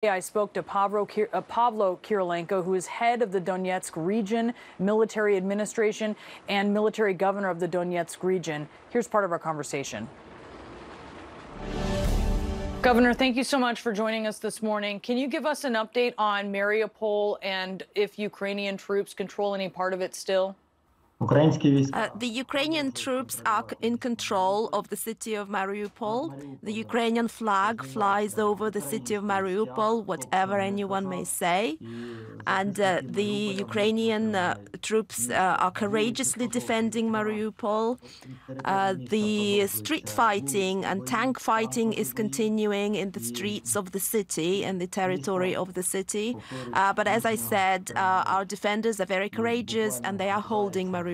I spoke to Pavlo Kirilenko, who is head of the Donetsk region, military administration, and military governor of the Donetsk region. Here's part of our conversation. Governor, thank you so much for joining us this morning. Can you give us an update on Mariupol and if Ukrainian troops control any part of it still? The Ukrainian troops are in control of the city of Mariupol. The Ukrainian flag flies over the city of Mariupol, whatever anyone may say. And the Ukrainian troops are courageously defending Mariupol. The street fighting and tank fighting is continuing in the streets of the city and the territory of the city. But as I said, our defenders are very courageous and they are holding Mariupol.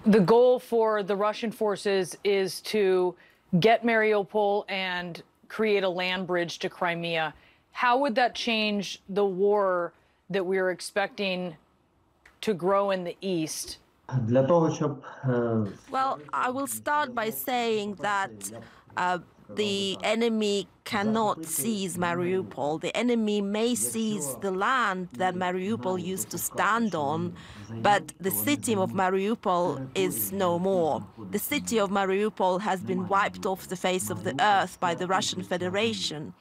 The goal for the Russian forces is to get Mariupol and create a land bridge to Crimea. How would that change the war that we're expecting to grow in the east? Well, I will start by saying that the enemy cannot seize Mariupol. The enemy may seize the land that Mariupol used to stand on, but the city of Mariupol is no more. The city of Mariupol has been wiped off the face of the earth by the Russian Federation,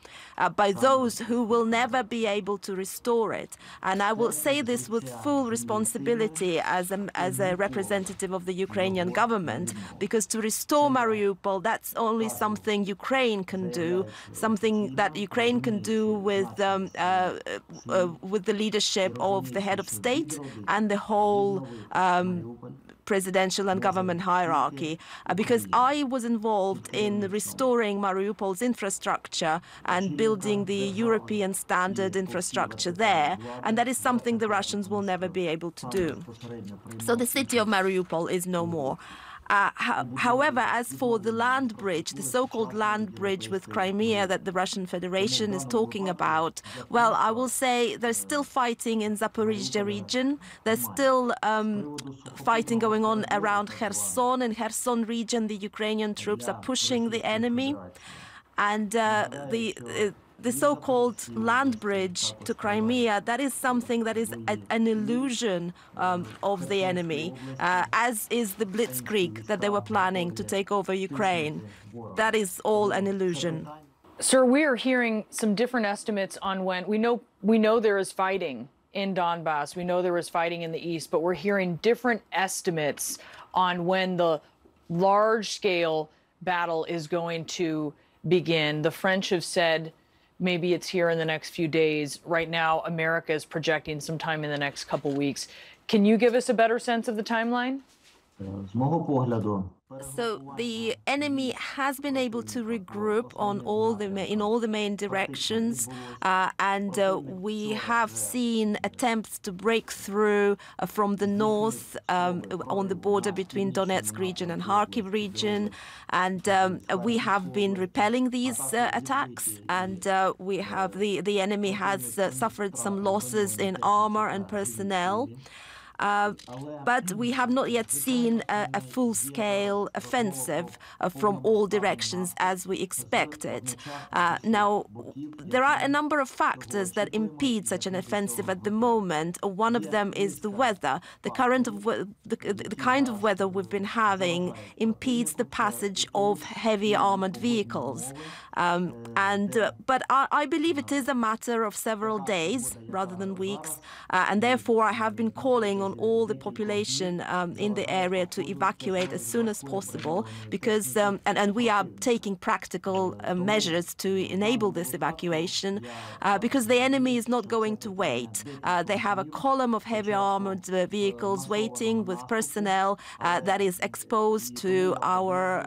by those who will never be able to restore it. And I will say this with full responsibility as a representative of the Ukrainian government, because to restore Mariupol, that's only something Ukraine can do, something that Ukraine can do with the leadership of the head of state and the whole presidential and government hierarchy, because I was involved in restoring Mariupol's infrastructure and building the European standard infrastructure there, and that is something the Russians will never be able to do. So the city of Mariupol is no more. However, as for the land bridge, the so-called land bridge with Crimea that the Russian Federation is talking about, well, I will say there's still fighting in Zaporizhzhia region. There's still fighting going on around Kherson. In Kherson region, the Ukrainian troops are pushing the enemy. And the so-called land bridge to Crimea, that is something that is an illusion of the enemy, as is the blitzkrieg that they were planning to take over Ukraine. That is all an illusion. Sir, we are hearing some different estimates on when. We know there is fighting in Donbass. We know there is fighting in the east, but we're hearing different estimates on when the large-scale battle is going to begin. The French have said maybe it's here in the next few days. Right now, America is projecting sometime in the next couple weeks. Can you give us a better sense of the timeline? So the enemy has been able to regroup in all the main directions, and we have seen attempts to break through from the north on the border between Donetsk region and Kharkiv region, and we have been repelling these attacks, and the enemy has suffered some losses in armor and personnel. But we have not yet seen a full-scale offensive from all directions as we expected. Now, there are a number of factors that impede such an offensive at the moment. One of them is the weather. The kind of weather we've been having impedes the passage of heavy armored vehicles. But I believe it is a matter of several days rather than weeks, and therefore I have been calling on all the population in the area to evacuate as soon as possible, because and we are taking practical measures to enable this evacuation, because the enemy is not going to wait. They have a column of heavy armored vehicles waiting with personnel that is exposed to our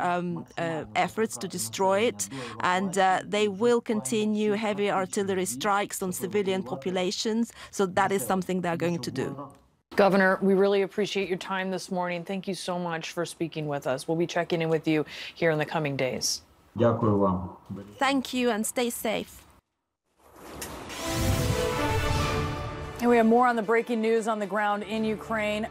efforts to destroy it, and they will continue heavy artillery strikes on civilian populations. So that is something they're going to do. Governor, we really appreciate your time this morning. Thank you so much for speaking with us. We'll be checking in with you here in the coming days. Thank you, and stay safe. And we have more on the breaking news on the ground in Ukraine.